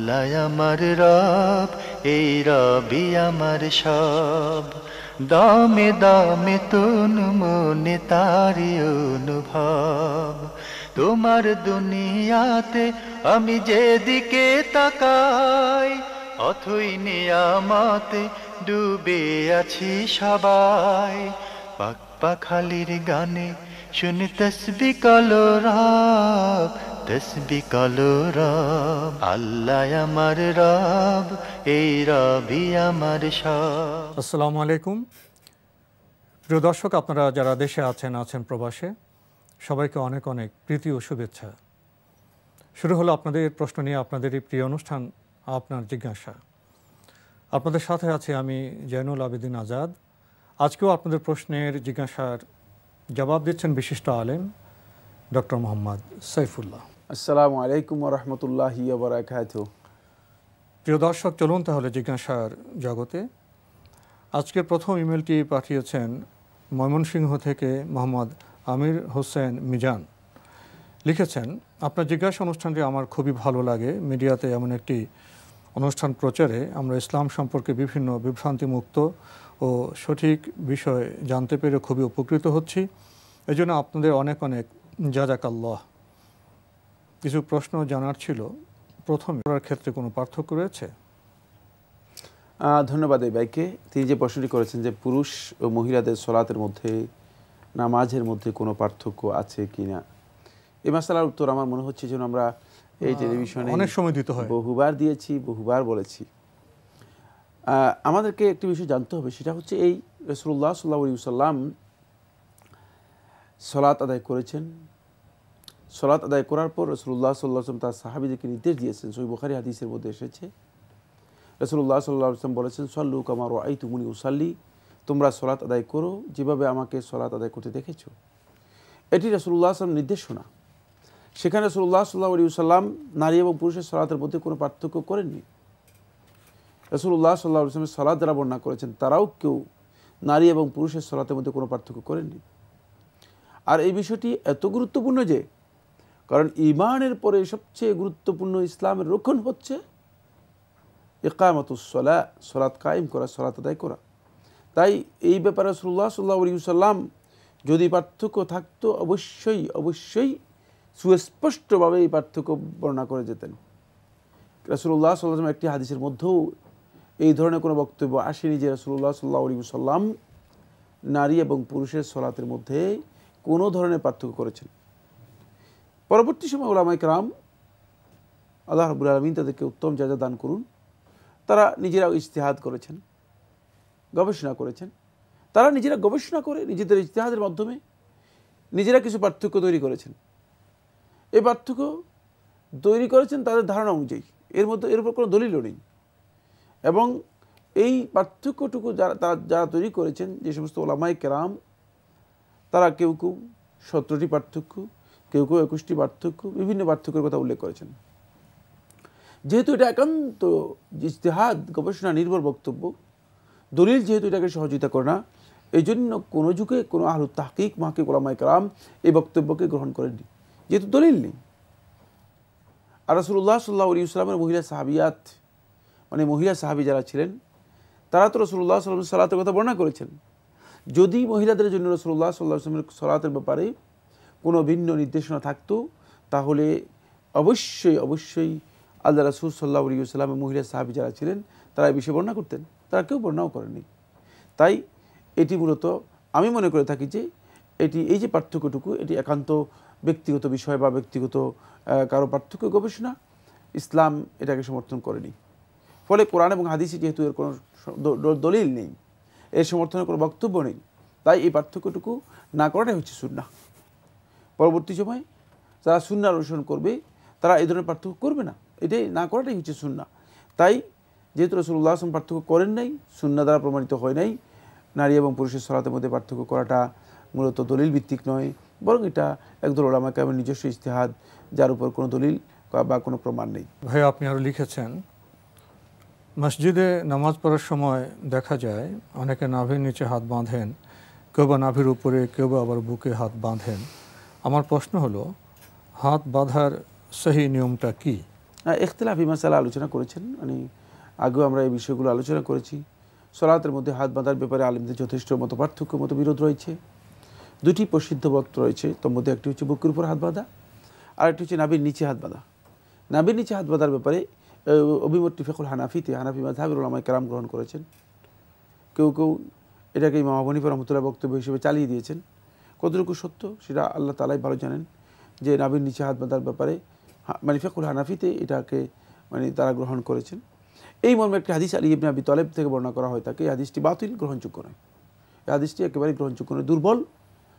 আল্লাহ আমার রব, এই রবি আমার সব। দামে দামে তুন মনে তারি অনুভব। তোমার দুনিয়াতে আমি যেদিকে তাকাই, অথই নিয়ামতে ডুবে আছি সবাই। পাক পাখালির গানে শুনি তসবিহ কালো রব, তসবিহ কালো রব। আল্লাহ আমার রব, এই রবি আমার সব। আসসালামু আলাইকুম প্রিয় দর্শক, আপনারা যারা দেশে আছেন প্রবাসে, সবাইকে অনেক অনেক প্রীতি ও শুভেচ্ছা। শুরু হলো আপনাদের প্রশ্ন নিয়ে আপনাদেরই প্রিয় অনুষ্ঠান আপনার জিজ্ঞাসা। আপনাদের সাথে আছি আমি জয়নুল আবেদিন আজাদ। আজকেও আপনাদের প্রশ্নের জিজ্ঞাসার জবাব দিচ্ছেন বিশিষ্ট আলেম ডক্টর মোহাম্মদ সাইফুল্লাহ। আসসালামু আলাইকুম ওয়া রাহমাতুল্লাহি ওয়া বারাকাতুহু। প্রিয় দর্শক, চলুন তাহলে জিজ্ঞাসার জগতে। আজকের প্রথম ইমেলটি পাঠিয়েছেন ময়মনসিংহ থেকে মোহাম্মদ আমির হোসেন মিজান। লিখেছেন, আপনার জিজ্ঞাসা অনুষ্ঠানটি আমার খুবই ভালো লাগে। মিডিয়াতে এমন একটি অনুষ্ঠান প্রচারে আমরা ইসলাম সম্পর্কে বিভিন্ন বিভ্রান্তিমুক্ত ও সঠিক বিষয় জানতে পেরে খুবই উপকৃত হচ্ছি। এজন্য আপনাদের অনেক অনেক জাযাকাল্লাহ। কিছু প্রশ্ন জানার ছিল। প্রথমে করার ক্ষেত্রে কোনো পার্থক্য রয়েছে? ধন্যবাদ এই ভাইকে। তিনি যে প্রশ্নটি করেছেন যে পুরুষ ও মহিলাদের সলাতের মধ্যে, নামাজের মধ্যে কোনো পার্থক্য আছে কিনা, এই মাসালার উত্তর আমার মনে হচ্ছে যেন আমরা এই টেলিভিশনে অনেক সময় দিতে হয়, বহুবার দিয়েছি, বহুবার বলেছি। আমাদেরকে একটি বিষয় জানতে হবে, সেটা হচ্ছে এই রাসূলুল্লাহ সাল্লাল্লাহু আলাইহি ওয়াসাল্লাম সলাত আদায় করেছেন। সলাত আদায় করার পর রাসূলুল্লাহ সাল্লাল্লাহু আলাইহি ওয়াসাল্লাম তার সাহাবীদেরকে নির্দেশ দিয়েছেন। সহিহ বুখারী হাদিসের মধ্যে এসেছে, রাসূলুল্লাহ সাল্লাল্লাহু আলাইহি ওয়াসাল্লাম বলেছেন, সল্লু কামা রাআইতুমুনি উসাল্লি, তোমরা সলাত আদায় করো যেভাবে আমাকে সলাত আদায় করতে দেখেছো। এটি রাসূলুল্লাহ সাল্লাল্লাহু আলাইহি ওয়াসাল্লাম নির্দেশনা। সেখানে রাসূলুল্লাহ সাল্লাল্লাহু আলাইহি ওয়াসাল্লাম নারী এবং পুরুষের সলাতের মধ্যে কোনো পার্থক্য করেননি। রাসূলুল্লাহ সাল্লাল্লাহু আলাইহি ওয়াসাল্লাম সলাত যারা বর্ণনা করেছেন তারাও কেউ নারী এবং পুরুষের সলাতের মধ্যে কোনো পার্থক্য করেননি। আর এই বিষয়টি এত গুরুত্বপূর্ণ যে, কারণ ঈমানের পরে সবচেয়ে গুরুত্বপূর্ণ ইসলামের রক্ষণ হচ্ছে ইকামাতুস সালাহ, সলাত কায়েম করা, সলাত আদায় করা। তাই এই ব্যাপারে রাসূলুল্লাহ সাল্লাল্লাহু আলাইহি ওয়াসাল্লাম যদি পার্থক্য থাকতো অবশ্যই অবশ্যই সুস্পষ্টভাবে এই পার্থক্য বর্ণনা করে যেতেন। রাসূলুল্লাহ সাল্লাল্লাহু আলাইহি ওয়াসাল্লাম একটি হাদিসের মধ্যেও এই ধরনের কোনো বক্তব্য আসেনি যে রাসূলুল্লাহ সাল্লাল্লাহু আলাইহি ওয়াসাল্লাম নারী এবং পুরুষের সলাতের মধ্যে কোনো ধরনের পার্থক্য করেছেন। পরবর্তী সময় উলামায়ে কেরাম, আল্লাহ রাব্বুল আলামিন তাদেরকে উত্তম জাযা দান করুন, তারা নিজেরাও ইজতিহাদ করেছেন, গবেষণা করেছেন। তারা নিজেরা গবেষণা করে নিজেদের ইজতিহাদের মাধ্যমে নিজেরা কিছু পার্থক্য তৈরি করেছেন। এই পার্থক্য তৈরি করেছেন তাদের ধারণা অনুযায়ী, এর উপর কোনো দলিলও নেই। এবং এই পার্থক্যটুকু যারা তৈরি করেছেন, যে সমস্ত উলামায়ে কেরাম, তারা কেউ কেউ 17টি পার্থক্য, কেউ কেউ 21টি পার্থক্য, বিভিন্ন পার্থক্যের কথা উল্লেখ করেছেন। যেহেতু এটা একান্ত ইজতিহাদ, গবেষণা নির্ভর বক্তব্য, দলিল যেহেতু এটাকে সহযোগিতা করে না, এই জন্য কোনো যুগে কোনো আহলুত তাহকিক, মুহাক্কিক উলামায়ে কেরাম এই বক্তব্যকে গ্রহণ করেননি, যেহেতু দলিল নেই। আর রাসূলুল্লাহ সাল্লাল্লাহু আলাইহি ওয়াসাল্লামের মহিলা সাহাবিয়াত, মানে মহিলা সাহাবী যারা ছিলেন, তারা তো রাসূলুল্লাহ সাল্লাল্লাহু আলাইহি ওয়াসাল্লামের সালাতের কথা বর্ণনা করেছেন। যদি মহিলাদের জন্য রাসূলুল্লাহ সাল্লাল্লাহু আলাইহি ওয়াসাল্লামের সালাতের ব্যাপারে কোনো ভিন্ন নির্দেশনা থাকতো, তাহলে অবশ্যই অবশ্যই আল্লাহ রাসূল সাল্লাল্লাহু আলাইহি ওয়াসাল্লামের মহিলা সাহাবী যারা ছিলেন তারা এই বিষয়ে বর্ণনা করতেন। তারা কেউ বর্ণনাও করেনি। তাই এটি মূলত আমি মনে করে থাকি যে এই যে পার্থক্যটুকু, এটি একান্ত ব্যক্তিগত বিষয় বা ব্যক্তিগত কারো পার্থক্য গবেষণা, ইসলাম এটাকে সমর্থন করেনি। ফলে কোরআন এবং হাদিসে যেহেতু এর কোনো দলিল নেই, এর সমর্থনের কোনো বক্তব্য নেই, তাই এই পার্থক্যটুকু না করাটাই হচ্ছে সুন্নাহ। পরবর্তী সময় যারা সুন্নাহ অনুসরণ করবে তারা এই ধরনের পার্থক্য করবে না, এটাই না করাটাই হচ্ছে সুন্নাহ। তাই যেহেতু রাসূলুল্লাহ সাল্লাল্লাহু আলাইহি ওয়াসাল্লাম পার্থক্য করেন নাই, সুন্নাহ দ্বারা প্রমাণিত হয় নাই, নারী এবং পুরুষের সলাতের মধ্যে পার্থক্য করাটা মূলত দলিল ভিত্তিক নয়, বরং এটা একদল উলামায়ে কেরামের নিজস্ব ইজতিহাদ, যার উপর কোনো দলিল বা কোনো প্রমাণ নেই। ভাই, আপনি আরও লিখেছেন, মসজিদে নামাজ পড়ার সময় দেখা যায় অনেকে নাভির নিচে হাত বাঁধেন, কেউ বা নাভির উপরে, কেউ বা আবার বুকে হাত বাঁধেন। আমার প্রশ্ন হলো, হাত বাঁধার সহি নিয়মটা কি? ইখতিলাফি মাসালা আলোচনা করেছেন, মানে আগেও আমরা এই বিষয়গুলো আলোচনা করেছি। সলাতের মধ্যে হাত বাঁধার ব্যাপারে আলিমদের যথেষ্ট মতপার্থক্য, মতবিরোধ রয়েছে। দুটি প্রসিদ্ধ মত রয়েছে, তার মধ্যে একটি হচ্ছে বুকের উপর হাত বাঁধা, আর একটি হচ্ছে নাভির নিচে হাত বাঁধা। নাভির নিচে হাত বাঁধার ব্যাপারে অভিমতটি ফিকহুল হানাফিতে, হানাফি মাযহাবের উলামায়ে কেরাম গ্রহণ করেছেন। কেউ কেউ এটাকে ইমাম আবু হানিফা রাহমাতুল্লাহ বক্তব্য হিসেবে চালিয়ে দিয়েছেন। কতটুকু সত্য সেটা আল্লাহ তাআলাই ভালো জানেন, যে নাভির নিচে হাত বাঁধার ব্যাপারে মানে ফিকহুল হানাফিতে এটাকে মানে তারা গ্রহণ করেছেন। এই মর্মে একটি হাদিস আলী ইবনে আবি তালেব থেকে বর্ণনা করা হয় থাকে। এই হাদিসটি বাতিল, গ্রহণযোগ্য নয়। এই হাদিসটি একেবারেই গ্রহণযোগ্য নয়, দুর্বল।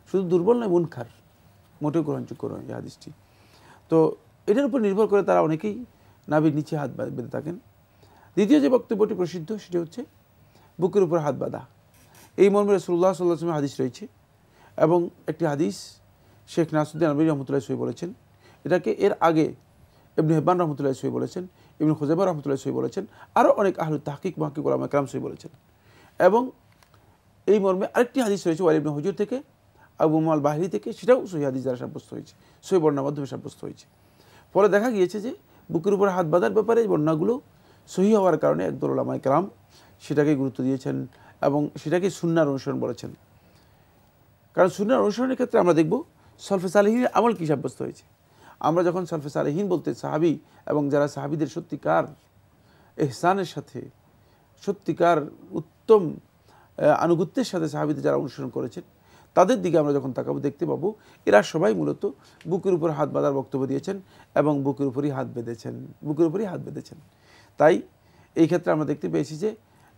শুধু দুর্বল নয়, মুনকার, মোটেও গ্রহণযোগ্য নয় এই হাদিসটি। তো এটার উপর নির্ভর করে তারা অনেকেই নাভির নিচে হাত বেঁধে থাকেন। দ্বিতীয় যে বক্তব্যটি প্রসিদ্ধ সেটি হচ্ছে বুকের উপর হাত বাঁধা। এই মর্মে রাসূলুল্লাহ সাল্লাল্লাহু আলাইহি ওয়াসাল্লামের হাদিস রয়েছে, এবং একটি হাদিস শেখ নাসিরউদ্দিন আলবানী রহমতুল্লাহ সহি বলেছেন। এটাকে এর আগে ইবনে হিব্বান রহমতুল্লাহ সহি বলেছেন, ইবনে খুজাইমা রহমতুল্লাহ সহি বলেছেন, আরও অনেক আহলুত তাহকিক মুহাক্কিক উলামায়ে কেরাম সহি বলেছেন। এবং এই মর্মে আরেকটি হাদিস রয়েছে ওয়াইল ইবনে হুজুর থেকে, আবু মুআল বাহরি থেকে, সেটাও সহি হাদিস দ্বারা সাব্যস্ত হয়েছে, সহি বর্ণনার মাধ্যমে সাব্যস্ত হয়েছে। ফলে দেখা গিয়েছে যে বুকের উপর হাত বাঁধার ব্যাপারে বর্ণনাগুলো সহি হওয়ার কারণে একদল উলামায়ে কেরাম সেটাকে গুরুত্ব দিয়েছেন এবং সেটাকে সুন্নাহর অনুসরণ বলেছেন। কারণ সুন্নাহর অনুসরণের ক্ষেত্রে আমরা দেখব সলফে সালেহীনের আমল কী সাব্যস্ত হয়েছে। আমরা যখন সলফে সালেহীন বলতে সাহাবী এবং যারা সাহাবীদের সত্যিকার ইহসানের সাথে, সত্যিকার উত্তম আনুগত্যের সাথে সাহাবীদের যারা অনুসরণ করেছেন, তাদের দিকে আমরা যখন তাকাবো দেখতে পাবো এরা সবাই মূলত বুকের উপর হাত বাঁধার বক্তব্য দিয়েছেন এবং বুকের উপরই হাত বেঁধেছেন। তাই এই ক্ষেত্রে আমরা দেখতে পেয়েছি যে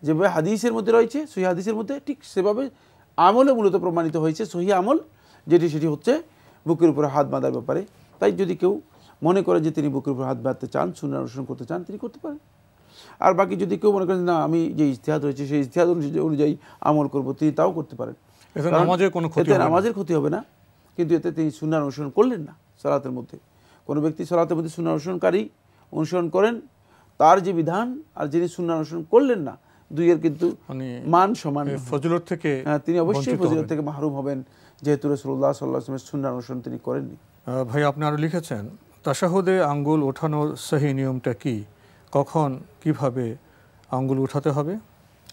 যেভাবে হাদিসের মধ্যে রয়েছে, সহি হাদিসের মধ্যে ঠিক সেভাবে আমলে মূলত প্রমাণিত হয়েছে, সহি আমল সেটি হচ্ছে বুকের উপর হাত বাঁধার ব্যাপারে। তাই যদি কেউ মনে করে যে তিনি বুকের উপর হাত বাঁধতে চান, সুন্নাহ অনুসরণ করতে চান, তিনি করতে পারেন। আর বাকি যদি কেউ মনে করেন না আমি যে ইজতিহাদ রয়েছে সেই ইজতিহাদ অনুযায়ী আমল করব, তিনি তাও করতে পারেন। এতে নামাজের ক্ষতি হবে না, কিন্তু এতে তিনি সুন্নাহ অনুসরণ করলেন না। সালাতের মধ্যে কোনো ব্যক্তি সালাতের মধ্যে সুন্নাহ অনুসরণ করেন, তার যে বিধান আর যিনি সুন্নাহ অনুসরণ করলেন না, দুইয়ের কিন্তু মান সমান, ফজিলত থেকে তিনি অবশ্যই ফজিলত থেকে মাহরুম হবেন, যেহেতু রাসূলুল্লাহ সাল্লাল্লাহু আলাইহি ওয়াসাল্লামের সুন্নাহ অনুসরণ তিনি করেননি। ভাই, আপনি আরও লিখেছেন তাশাহুদে আঙ্গুল ওঠানোর সহি নিয়মটা কি, কখন কিভাবে আঙ্গুল উঠাতে হবে?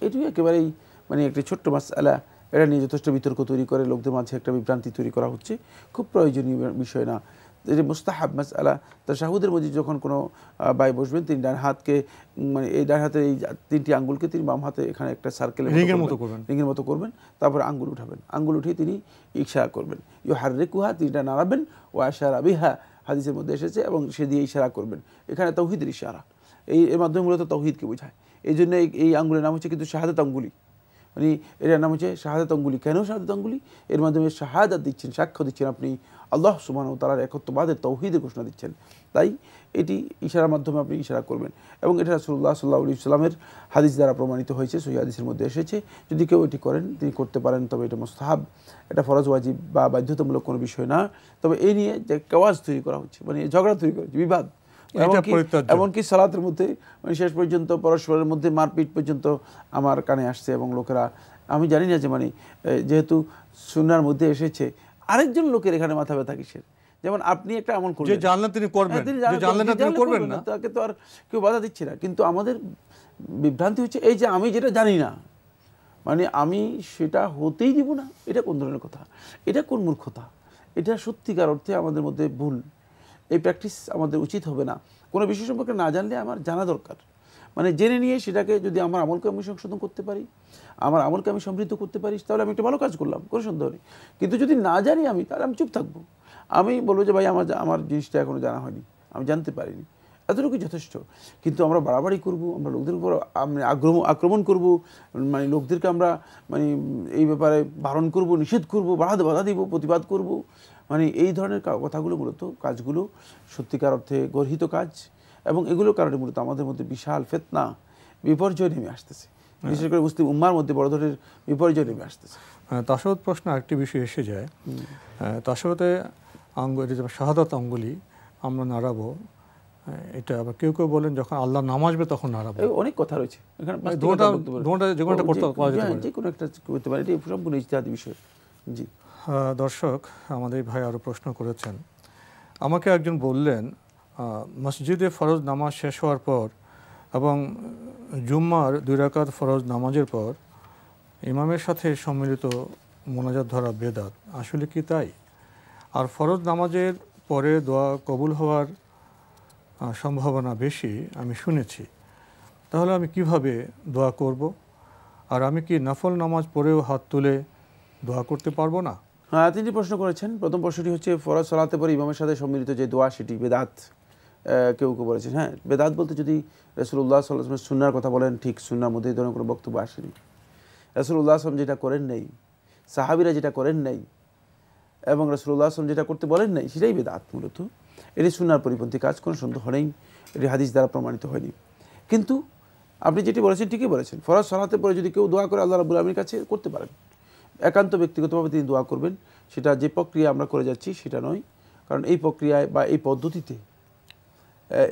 এটি একেবারেই মানে একটি ছোট্ট মাসআলা, এটা নিয়ে যথেষ্ট বিতর্ক তৈরি করে লোকদের মাঝে একটা বিভ্রান্তি তৈরি করা হচ্ছে, খুব প্রয়োজনীয় বিষয় না। এটি মুস্তাহাব মাসআলা। তাশাহুদের মধ্যে যখন কোনো ভাই বসবেন, তিনি ডান হাতকে মানে এই ডান হাতের এই তিনটি আঙ্গুলকে তিনি বাম হাতে এখানে একটা সার্কেলের রিংয়ের মতো করবেন, তারপরে আঙ্গুল উঠাবেন। আঙ্গুল উঠিয়ে তিনি ইশারা করবেন, ইউহাররিকুহা, তিনটা নাড়াবেন, ও আশারা বিহা হাদিসের মধ্যে এসেছে, এবং সে দিয়ে ইশারা করবেন। এখানে তাওহীদের ইশারা, এর মাধ্যমে মূলত তাওহীদকে বোঝায়। এই জন্য এই আঙ্গুলের নাম হচ্ছে কিন্তু শাহাদাত আঙ্গুলি, মানে এটার নাম হচ্ছে শাহাদাত আঙ্গুলি। কেন শাহাদাত আঙ্গুলি? এর মাধ্যমে শাহাদাত দিচ্ছেন, সাক্ষ্য দিচ্ছেন আপনি আল্লাহ সুবহানাহু ওয়া তাআলার একত্ববাদের, তাওহীদের ঘোষণা দিচ্ছেন। তাই এটি ইশারার মাধ্যমে আপনি ইশারা করবেন, এবং এটা রাসূলুল্লাহ সাল্লাল্লাহু আলাইহি ওয়াসাল্লামের হাদিস দ্বারা প্রমাণিত হয়েছে, সহিহ হাদিসের মধ্যে এসেছে। যদি কেউ এটি করেন, তিনি করতে পারেন, তবে এটা মুস্তাহাব, এটা ফরজ ওয়াজিব বা বাধ্যতামূলক কোনো বিষয় না। তবে এই নিয়ে যে কেওয়াজ তৈরি করা হচ্ছে, মানে ঝগড়া তৈরি করা হচ্ছে, বিবাদ, এমনকি সালাতের মধ্যে মানে শেষ পর্যন্ত পরস্পরের মধ্যে মারপিট পর্যন্ত আমার কানে আসছে, এবং লোকেরা, আমি জানি না যে মানে যেহেতু সুন্নাহর মধ্যে এসেছে, আরেকজন লোকের এখানে মাথা ব্যথা কিসের? যেমন আপনি একটা আমল করবেন, যে জানলেন তিনি করবেন, যে জানলেন না তিনি করবেন না, তাকে তো আর কেউ বাধা দিচ্ছে না। কিন্তু আমাদের বিভ্রান্তি হচ্ছে এই যে আমি যেটা জানি না, মানে আমি সেটা হতেই দিব না। এটা কোন ধরনের কথা? এটা কোন মূর্খতা? এটা সত্যিকার অর্থে আমাদের মধ্যে ভুল। এই প্র্যাকটিস আমাদের উচিত হবে না। কোনো বিষয় সম্পর্কে না জানলে আমার জানা দরকার, মানে জেনে নিয়ে সেটাকে যদি আমার আমলকে আমি সংশোধন করতে পারি, আমার আমলকে আমি সমৃদ্ধ করতে পারি, তাহলে আমি একটা ভালো কাজ করলাম, কোনো সন্দেহ নেই। কিন্তু যদি না জানি আমি, তাহলে আমি চুপ থাকবো। আমি বলবো যে ভাই আমার জিনিসটা এখনো জানা হয়নি, আমি জানতে পারিনি, এতটুকু যথেষ্ট। কিন্তু আমরা বাড়াবাড়ি করব, আমরা লোকদের উপর আক্রমণ করব, মানে লোকদেরকে আমরা মানে এই ব্যাপারে বারণ করব, নিষেধ করব, বাধা দিব, প্রতিবাদ করব, মানে এই ধরনের কথাগুলো মূলত কাজগুলো সত্যিকার অর্থে গর্হিত কাজ, এবং এগুলোর কারণে মূলত আমাদের মধ্যে বিশাল ফিতনা, বিপর্যয় নেমে আসতেছে, বিশেষ করে মুসলিম উম্মার মধ্যে বড় ধরনের বিপর্যয় নেমে আসতেছে। তাশাহুদ প্রশ্ন আরেকটি বিষয় এসে যায়, তাশাহুদে শাহাদাত আঙ্গুলি আমরা নাড়াবো, এটা আবার কেউ কেউ বলেন যখন আল্লাহ নাম আসবে তখন নাড়াবো। অনেক কথা রয়েছে এখানে, যে কোনো একটা করতে পারে, এটি সম্পূর্ণ ইজতিহাদি বিষয়। জি দর্শক, আমাদের ভাই আরও প্রশ্ন করেছেন। আমাকে একজন বললেন মসজিদে ফরজ নামাজ শেষ হওয়ার পর এবং জুম্মার 2 রাকাত ফরজ নামাজের পর ইমামের সাথে সম্মিলিত মোনাজাত ধরা বেদাত, আসলে কি তাই? আর ফরজ নামাজের পরে দোয়া কবুল হওয়ার সম্ভাবনা বেশি আমি শুনেছি, তাহলে আমি কিভাবে দোয়া করব? আর আমি কি নফল নামাজ পড়েও হাত তুলে দোয়া করতে পারবো না? হ্যাঁ, 3টি প্রশ্ন করেছেন। প্রথম প্রশ্নটি হচ্ছে ফরজ সালাতে পরে ইমামের সাথে সম্মিলিত যে দোয়া সেটি বেদাত কেউ কেউ বলেছেন। হ্যাঁ, বেদাত বলতে যদি রাসূলুল্লাহ সাল্লাল্লাহু আলাইহি ওয়াসাল্লাম সুন্নাহর কথা বলেন, ঠিক সুন্নাহর মধ্যে এই ধরনের কোনো বক্তব্য আসেনি। রাসূলুল্লাহ সাল্লাল্লাহু আলাইহি ওয়াসাল্লাম যেটা করেন নাই, সাহাবীরা যেটা করেন নাই এবং রাসূলুল্লাহ সাল্লাল্লাহু আলাইহি ওয়াসাল্লাম যেটা করতে বলেন নাই, সেটাই বেদাত মূলত। এটি সুন্নাহর পরিপন্থী কাজ, কোনো সন্দেহ নেই, এটি হাদিস দ্বারা প্রমাণিত হয়নি। কিন্তু আপনি যেটি বলেছেন ঠিকই বলেছেন, ফরজ সালাতে পরে যদি কেউ দোয়া করে আল্লাহ রাব্বুল আলামিনের কাছে করতে পারেন, একান্ত ব্যক্তিগতভাবে তিনি দোয়া করবেন। সেটা যে প্রক্রিয়া আমরা করে যাচ্ছি সেটা নয়, কারণ এই প্রক্রিয়ায় বা এই পদ্ধতিতে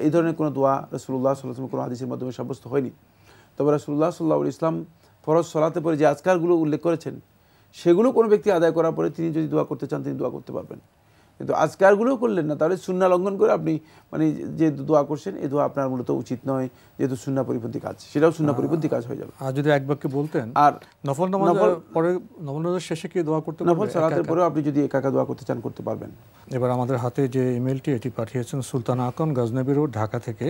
এই ধরনের কোনো দোয়া রাসূলুল্লাহ সাল্লাল্লাহু আলাইহি ওয়াসাল্লাম কোনো হাদিসের মাধ্যমে সাব্যস্ত হয়নি। তবে রাসূলুল্লাহ সাল্লাল্লাহু আলাইহি ওয়াসাল্লাম ফরজ সালাতে পরে যে আজকারগুলো উল্লেখ করেছেন, সেগুলো কোনো ব্যক্তি আদায় করার পরে তিনি যদি দোয়া করতে চান তিনি দোয়া করতে পারবেন। কিন্তু আজকারগুলোও করলেন না, তাহলে সুন্নাহ লঙ্ঘন করে আপনি মানে যে দোয়া করছেন এই দোয়া আপনার মূলত উচিত নয়, যেহেতু সুন্নাহ পরিপন্থী কাজ, সেটাও সুন্নাহ পরিপন্থী কাজ হয়ে যাবে। আর যদি এক বাক্যে বলতেন, আর নফল নামাজের পরে, নফল নামাজের শেষে কি দোয়া করতে পারবেন? নফল সালাতের পরেও আপনি যদি একা একা দোয়া করতে চান করতে পারবেন। এবার আমাদের হাতে যে ইমেলটি, এটি পাঠিয়েছেন সুলতান আকন, গজনবী রোড, ঢাকা থেকে।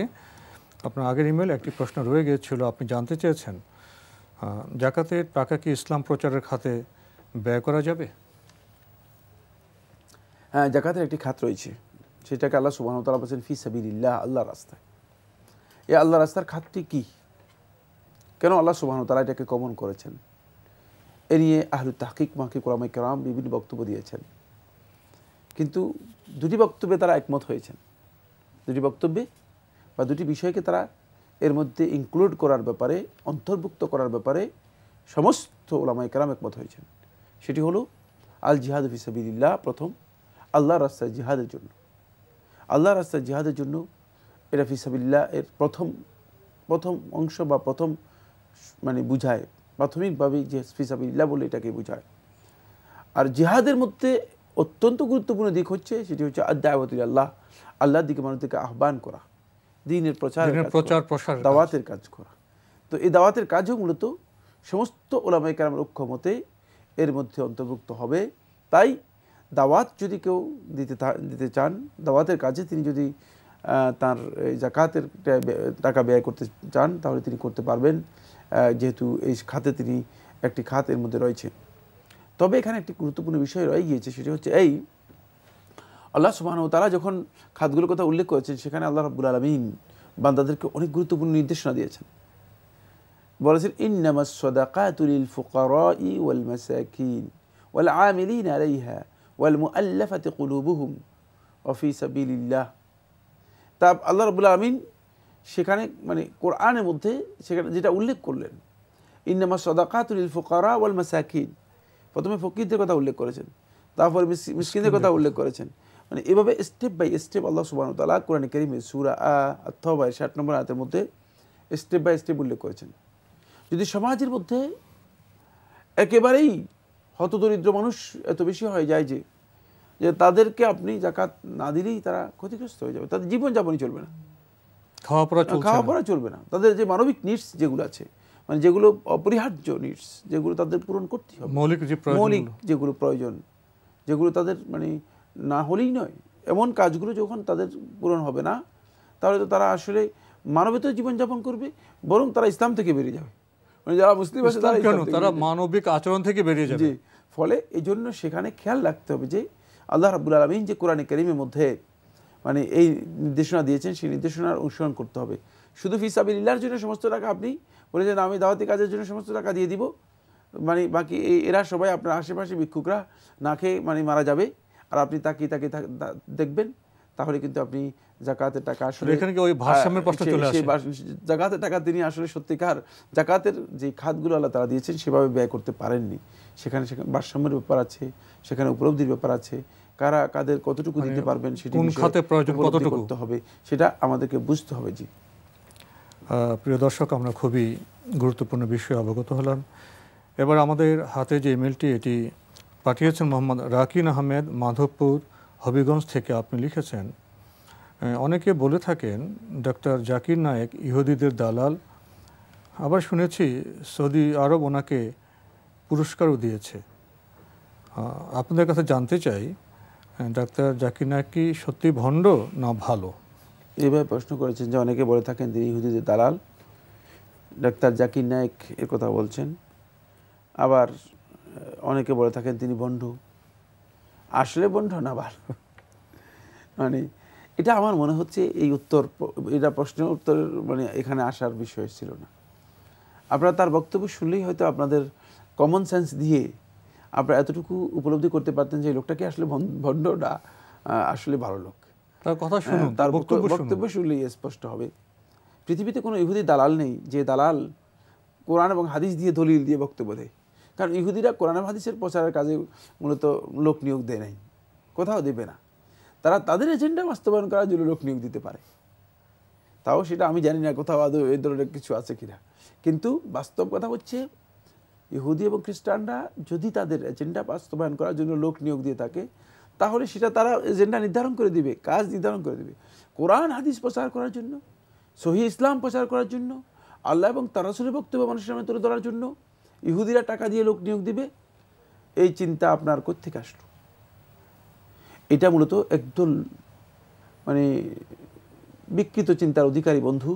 আপনার আগের ইমেল একটি প্রশ্ন রয়ে গিয়েছিল, আপনি জানতে চেয়েছেন জাকাতের টাকা কি ইসলাম প্রচারের খাতে ব্যয় করা যাবে? হ্যাঁ, জাকাতের একটি খাত রয়েছে, সেটাকে আল্লাহ সুবহানাহু ওয়া তাআলা বলেছেন ফি সাবিলিল্লাহ, আল্লাহর রাস্তায়। এই আল্লাহর রাস্তার খাতটি কি, কেন আল্লাহ সুবহানাহু ওয়া তাআলা এটাকে কমন করেছেন, এ নিয়ে আহলুত তাহকিক মাহকিক উলামায়ে কেরাম বিভিন্ন বক্তব্য দিয়েছেন। কিন্তু দুটি বক্তব্যে তারা একমত হয়েছেন। দুটি বক্তব্যে বা দুটি বিষয়কে তারা এর মধ্যে ইনক্লুড করার ব্যাপারে, অন্তর্ভুক্ত করার ব্যাপারে সমস্ত উলামায়ে কেরাম একমত হয়েছেন। সেটি হলো আল জিহাদ ফি সাবিলিল্লাহ, প্রথম আল্লাহর রাস্তায় জিহাদের জন্য। আল্লাহর রাস্তায় জিহাদের জন্য এটা ফি সাবিলিল্লাহ এর প্রথম অংশ বা প্রথম মানে বুঝায়, প্রাথমিকভাবেই যে ফি সাবিলিল্লাহ বলে এটাকে বুঝায়। আর জিহাদের মধ্যে অত্যন্ত গুরুত্বপূর্ণ দিক হচ্ছে, সেটি হচ্ছে আদ-দাওয়াতু ইলাল্লাহ, আল্লাহর দিকে মানুষদেরকে আহ্বান করা, দ্বীনের প্রচার প্রসার, দাওয়াতের কাজ করা। তো এই দাওয়াতের কাজও মূলত সমস্ত উলামায়ে কেরামের ঐক্যমতে এর মধ্যে অন্তর্ভুক্ত হবে। তাই দাওয়াত যদি কেউ দিতে চান, দাওয়াতের কাজে তিনি যদি তার জাকাতের টাকা ব্যয় করতে চান তাহলে তিনি করতে পারবেন, যেহেতু এই খাতে তিনি একটি খাত এর মধ্যে রয়েছে। তবে এখানে একটি গুরুত্বপূর্ণ বিষয় রয়ে গিয়েছে, সেটি হচ্ছে এই আল্লাহ সুবহানাহু ওয়া তাআলা যখন খাতগুলোর কথা উল্লেখ করেছেন, সেখানে আল্লাহ রাব্বুল আলামিন বান্দাদেরকে অনেক গুরুত্বপূর্ণ নির্দেশনা দিয়েছেন। বলেছেন ইন্নামাস সাদাকাতু লিল ফুকারাই ওয়াল মাসাকিন ওয়াল আমিলিনা আলাইহা ওয়াল মুআল্লাফাতি কুলুবুহুম ওয়া ফি সাবিলিল্লাহ। তা আল্লাহ রাব্বুল আলামিন সেখানে মানে কোরআনের মধ্যে সেখানে যেটা উল্লেখ করলেন, ইন্নামাস সাদাকাতু লিল ফুকারা ওয়াল মাসাকিন, প্রথমে ফকিরদের কথা উল্লেখ করেছেন, তারপর মিসকিনদের কথা উল্লেখ করেছেন। মানে এভাবে স্টেপ বাই স্টেপ আল্লাহ সুবহানাহু ওয়া তাআলা কোরআনে কারীমে সূরা আত-তাওবা 60 নম্বর আয়াতের মধ্যে স্টেপ বাই স্টেপ উল্লেখ করেছেন। যদি সমাজের মধ্যে একেবারেই হতদরিদ্র মানুষ এত বেশি হয়ে যায় যে তাদেরকে আপনি জাকাত না দিলেই তারা ক্ষতিগ্রস্ত হয়ে যাবে, তাদের জীবনযাপনই চলবে না, খাওয়া পড়া চলবে না, তাদের যে মানবিক নিডস যেগুলো আছে, মানে যেগুলো অপরিহার্য নিডস, যেগুলো তাদের পূরণ করতেই হবে, মৌলিক যেগুলো প্রয়োজন, যেগুলো তাদের মানে না হলেই নয়, এমন কাজগুলো যখন তাদের পূরণ হবে না, তাহলে তো তারা আসলে মানবেতর জীবনযাপন করবে, বরং তারা ইসলাম থেকে বেরিয়ে যাবে। মানে যারা মুসলিম আছে তারা মানবিক আচরণ থেকে বেরিয়ে যাবে। ফলে এই জন্য সেখানে খেয়াল রাখতে হবে যে আল্লাহ রাব্বুল আলামিন যে কোরআনে কারীমের মধ্যে মানে এই নির্দেশনা দিয়েছেন, সেই নির্দেশনার অনুসরণ করতে হবে। শুধু ফি সাবিলিল্লাহর জন্য সমস্ত টাকা আপনি বলে যে আমি দাওয়াতি কাজের জন্য সমস্ত টাকা দিয়ে দিব, মানে বাকি এরা সবাই আপনার আশেপাশে ভিক্ষুকরা না খেয়ে মানে মারা যাবে, আর আপনি তাকে দেখবেন, তাহলে কিন্তু আপনি জাকাতের টাকা আসলে এখানে কি ওই ভারসাম্যের প্রশ্ন চলে আসে। জাকাতের টাকা তিনি আসলে সত্যিকার জাকাতের যে খাতগুলো আল্লাহ তাআলা দিয়েছেন সেভাবে ব্যয় করতে পারেননি। সেখানে ভারসাম্যের ব্যাপার আছে, সেখানে উপলব্ধির ব্যাপার আছে, কারা কাদের কতটুকু দিতে পারবেন সেটি কোন খাতে প্রয়োজন কতটুকু করতে হবে সেটা আমাদেরকে বুঝতে হবে। জি প্রিয় দর্শক, আমরা খুবই গুরুত্বপূর্ণ বিষয়ে অবগত হলাম। এবার আমাদের হাতে যে ইমেলটি, এটি পাঠিয়েছেন মোহাম্মদ রাকিন আহমেদ, মাধবপুর, হবিগঞ্জ থেকে। আপনি লিখেছেন, অনেকে বলে থাকেন ডক্টর জাকির নায়েক ইহুদিদের দালাল, আবার শুনেছি সৌদি আরব ওনাকে পুরস্কারও দিয়েছে। আপনাদের কাছে জানতে চাই ডাক্তার জাকির নায়েক কি সত্যি ভণ্ড না ভালো? এইভাবে প্রশ্ন করেছেন যে অনেকে বলে থাকেন তিনি ইহুদিদের দালাল, ডাক্তার জাকির নায়েক এর কথা বলছেন। আবার অনেকে বলে থাকেন তিনি ভণ্ড। আসলে ভণ্ড না ভালো? মানে এটা আমার মনে হচ্ছে এই উত্তর, এটা প্রশ্নের উত্তর মানে এখানে আসার বিষয় ছিল না। আপনারা তার বক্তব্য শুনলেই হয়তো আপনাদের কমন সেন্স দিয়ে আপনারা এতটুকু উপলব্ধি করতে পারতেন যে এই লোকটাকে আসলে ভণ্ড না আসলে ভালো লোক। তার কথা শুনুন, তার বক্তব্য শুনলেই স্পষ্ট হবে। পৃথিবীতে কোনো ইহুদি দালাল নেই যে দালাল কোরআন এবং হাদিস দিয়ে দলিল দিয়ে বক্তব্য দেয়। কারণ ইহুদিরা কোরআন এবং হাদিসের প্রচারের কাজে মূলত লোক নিয়োগ দেয় নাই, কোথাও দেবে না। তারা তাদের এজেন্ডা বাস্তবায়ন করার জন্য লোক নিয়োগ দিতে পারে, তাও সেটা আমি জানি না কোথাও আদৌ এই ধরনের কিছু আছে কিনা। কিন্তু বাস্তব কথা হচ্ছে ইহুদি এবং খ্রিস্টানরা যদি তাদের এজেন্ডা বাস্তবায়ন করার জন্য লোক নিয়োগ দিয়ে থাকে, তাহলে সেটা তারা এজেন্ডা নির্ধারণ করে দিবে, কাজ নির্ধারণ করে দিবে। কোরআন হাদিস প্রচার করার জন্য, সহি ইসলাম প্রচার করার জন্য, আল্লাহ এবং তার রাসূলের বক্তব্য মানুষের সামনে তুলে ধরার জন্য ইহুদিরা টাকা দিয়ে লোক নিয়োগ দিবে, এই চিন্তা আপনার কোত্থেকে আসলো? এটা মূলত একদল মানে বিকৃত চিন্তার অধিকারী বন্ধু।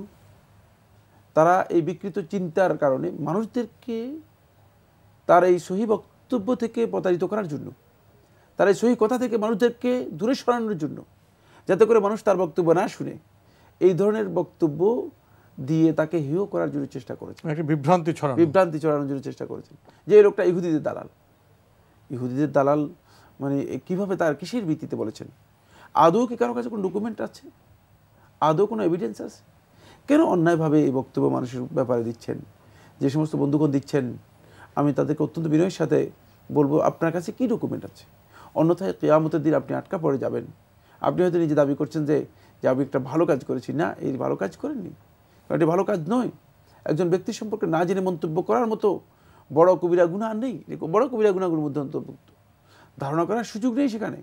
তারা এই বিকৃত চিন্তার কারণে মানুষদেরকে তার এই সহি বক্তব্য থেকে প্রতারিত করার জন্য, তার এই সহি কথা থেকে মানুষদেরকে দূরে সরানোর জন্য, যাতে করে মানুষ তার বক্তব্য না শুনে, এই ধরনের বক্তব্য দিয়ে তাকে হেয় করার জন্য চেষ্টা করেছেন, বিভ্রান্তি ছড়ানোর জন্য চেষ্টা করেছেন যে এই লোকটা ইহুদিদের দালাল। ইহুদিদের দালাল মানে কিভাবে, তার কিসের ভিত্তিতে বলেছেন? আদৌ কি কারো কাছে কোনো ডকুমেন্ট আছে? আদৌ কোনো এভিডেন্স আছে? কেন অন্যায়ভাবে এই বক্তব্য মানুষের ব্যাপারে দিচ্ছেন? যে সমস্ত বন্ধুগণ দিচ্ছেন, আমি তাদেরকে অত্যন্ত বিনয়ের সাথে বলবো, আপনার কাছে কি ডকুমেন্ট আছে? অন্যথায় কিয়ামতের দিন আপনি আটকা পড়ে যাবেন। আপনি হয়তো নিজে দাবি করছেন যে আমি একটা ভালো কাজ করেছি, না, এই ভালো কাজ করেননি, কারণ এটি ভালো কাজ নয়। একজন ব্যক্তি সম্পর্কে না জেনে মন্তব্য করার মতো বড় কবিরা গুনাহ আর নেই। বড় কবিরা গুনাহগুলোর মধ্যে অন্তর্ভুক্ত। ধারণা করার সুযোগ নেই সেখানে।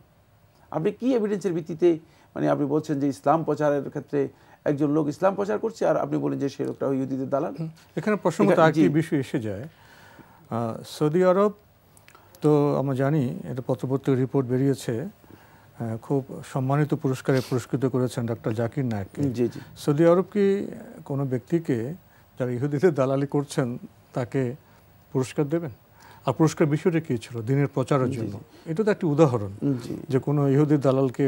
আপনি কি এভিডেন্সের ভিত্তিতে মানে আপনি বলছেন যে ইসলাম প্রচারের ক্ষেত্রে একজন লোক ইসলাম প্রচার করছে আর আপনি বলেন যে সে লোকটা ইহুদিদের দালাল? এখানে প্রসঙ্গত একটি বিষয় এসে যায়। সৌদি আরব তো আমরা জানি, এটা পত্রপত্রিকার রিপোর্ট বেরিয়েছে, খুব সম্মানিত পুরস্কারে পুরস্কৃত করেছেন ডক্টর জাকির নায়েককে। সৌদি আরব কি কোনো ব্যক্তিকে যারা ইহুদিদের দালালি করছেন তাকে পুরস্কার দেবেন? আর পুরস্কার বিষয়টা কী ছিল? দিনের প্রচারের জন্য। এটা তো একটি উদাহরণ যে কোনো ইহুদির দালালকে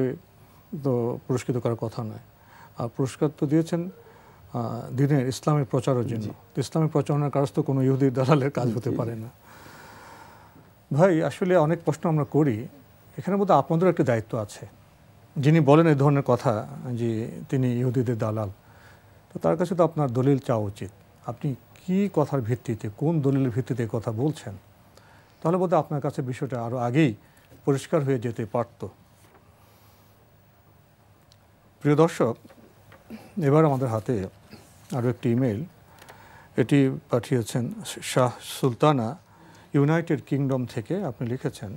তো পুরস্কৃত করার কথা নয়। আর পুরস্কার তো দিয়েছেন দিনের ইসলামের প্রচারের জন্য। ইসলামের প্রচারণার কাজ তো কোনো ইহুদির দালালের কাজ হতে পারে না। ভাই, আসলে অনেক প্রশ্ন আমরা করি, এখানে বোধহয় আপনাদেরও একটি দায়িত্ব আছে। যিনি বলেন এই ধরনের কথা যে তিনি ইহুদিদের দালাল, তো তার কাছে তো আপনার দলিল চাওয়া উচিত। আপনি কি কথার ভিত্তিতে, কোন দলিলের ভিত্তিতে কথা বলছেন? তাহলে বোধহয় আপনার কাছে বিষয়টা আরও আগেই পরিষ্কার হয়ে যেতে পারত। প্রিয় দর্শক, এবার আমাদের হাতে আরও একটি ইমেল। এটি পাঠিয়েছেন শাহ সুলতানা, ইউনাইটেড কিংডম থেকে। আপনি লিখেছেন,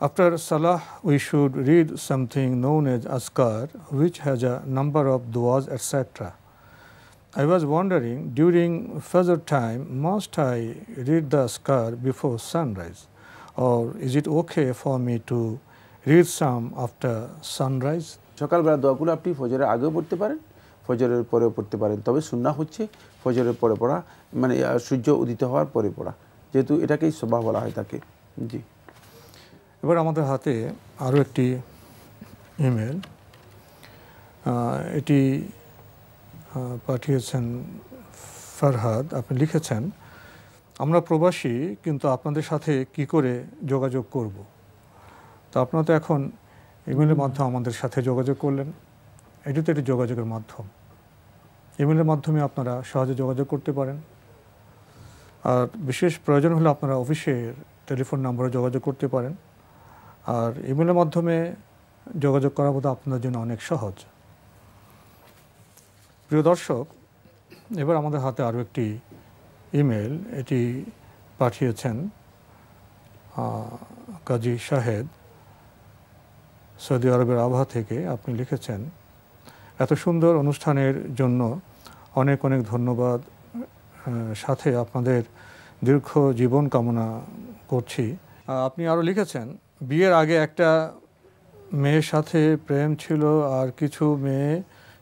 after Salah we should read something known as আজকার which has a number of du'as etc. I was wondering, during Fajr time, must I read the azkar before sunrise, or is it okay for me to read some after sunrise? সকালবেলা দোয়াগুলো আপনি ফজরের আগেও পড়তে পারেন, ফজরের পরেও পড়তে পারেন, তবে সুন্নাহ হচ্ছে ফজরের পরে পড়া, মানে সূর্য উদিত হওয়ার পরে পড়া, যেহেতু এটাকেই সুবহ বলা হয় তাকে। জি, এবার আমাদের হাতে আরও একটি ইমেল। এটি পাঠিয়েছেন ফারহাদ। আপনি লিখেছেন, আমরা প্রবাসী, কিন্তু আপনাদের সাথে কি করে যোগাযোগ করব? তো আপনারা তো এখন ইমেলের মাধ্যমে আমাদের সাথে যোগাযোগ করলেন। এটি তো একটি যোগাযোগের মাধ্যম। ইমেলের মাধ্যমে আপনারা সহজে যোগাযোগ করতে পারেন। আর বিশেষ প্রয়োজন হলে আপনারা অফিসের টেলিফোন নম্বরে যোগাযোগ করতে পারেন। আর ইমেলের মাধ্যমে যোগাযোগ করা বোধহয় আপনাদের জন্য অনেক সহজ। প্রিয় দর্শক, এবার আমাদের হাতে আরও একটি ইমেল। এটি পাঠিয়েছেন কাজী শাহেদ সৌদি আরবের আবহা থেকে আপনি লিখেছেন, এত সুন্দর অনুষ্ঠানের জন্য অনেক অনেক ধন্যবাদ, সাথে আপনাদের দীর্ঘ জীবন কামনা করছি। আপনি আরও লিখেছেন, বিয়ের আগে একটা মেয়ের সাথে প্রেম ছিল আর কিছু মেয়ে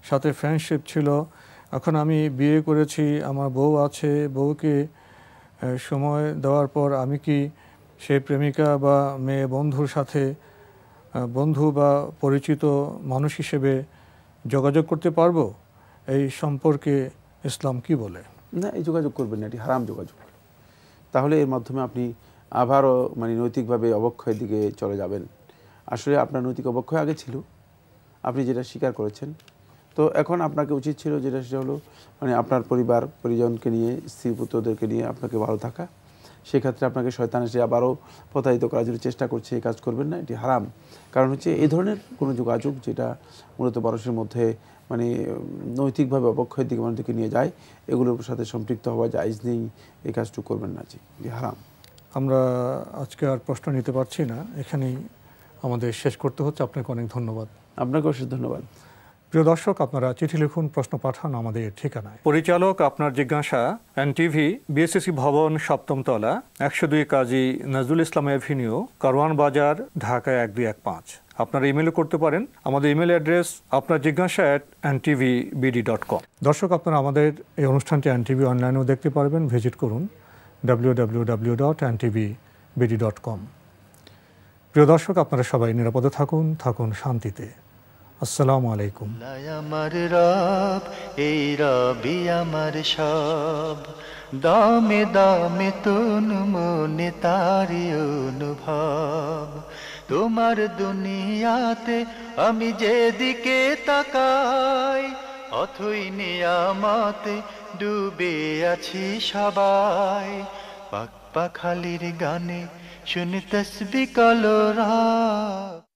সাথে ফ্রেন্ডশিপ ছিল। এখন আমি বিয়ে করেছি, আমার বউ আছে, বউকে সময় দেওয়ার পর আমি কি সেই প্রেমিকা বা মেয়ে বন্ধুর সাথে বন্ধু বা পরিচিত মানুষ হিসেবে যোগাযোগ করতে পারবো? এই সম্পর্কে ইসলাম কি বলে? না, এই যোগাযোগ করবেন না, এটি হারাম যোগাযোগ। তাহলে এর মাধ্যমে আপনি আবারও মানে নৈতিকভাবে অবক্ষয়ের দিকে চলে যাবেন। আসলে আপনার নৈতিক অবক্ষয় আগে ছিল, আপনি যেটা স্বীকার করেছেন। তো এখন আপনাকে উচিত ছিল যেটা, সেটা হলো মানে আপনার পরিবার পরিজনকে নিয়ে, স্ত্রী পুত্রদেরকে নিয়ে আপনাকে ভালো থাকা। সেক্ষেত্রে আপনাকে শয়তান এসে আবারও প্রতারিত করার জন্য চেষ্টা করছে, এই কাজ করবেন না, এটি হারাম। কারণ হচ্ছে এই ধরনের কোনো যোগাযোগ যেটা মূলত মানুষের মধ্যে মানে নৈতিকভাবে অবক্ষয়ের দিকে মানুষকে নিয়ে যায়, এগুলোর সাথে সম্পৃক্ত হওয়া জায়েজ নেই, এই কাজটুকু করবেন না, জি, এটি হারাম। আমরা আজকে আর প্রশ্ন নিতে পারছি না, এখানেই আমাদের শেষ করতে হচ্ছে। আপনাকে অনেক ধন্যবাদ। আপনাকে অশেষ ধন্যবাদ। প্রিয় দর্শক, আপনারা চিঠি লিখুন, প্রশ্ন পাঠান আমাদের ঠিকানায়। পরিচালক আপনার জিজ্ঞাসা, এনটিভি, বিএসসি ভবন, 7ম তলা, 102 কাজী নজরুল ইসলাম এভিনিউ, কারওয়ান বাজার, ঢাকা 1215। আপনারা ইমেলও করতে পারেন। আমাদের ইমেল অ্যাড্রেস আপনার জিজ্ঞাসা @ntvbd.com। দর্শক, আপনারা আমাদের এই অনুষ্ঠানটি এনটিভি অনলাইনেও দেখতে পারবেন। ভিজিট করুন www.ntvbd.com। প্রিয় দর্শক, আপনারা সবাই নিরাপদে থাকুন, থাকুন শান্তিতে। আসসালামু আলাইকুম। আমার রব, এই রবি আমার সব, দামে দামে তুন মনে তারি অনুভব। তোমার দুনিয়াতে আমি যেদিকে তাকাই, অথই নিয়ামতে ডুবে আছি সবাই। পাক পাখালির গানে শুনি তসবিহ কলরব।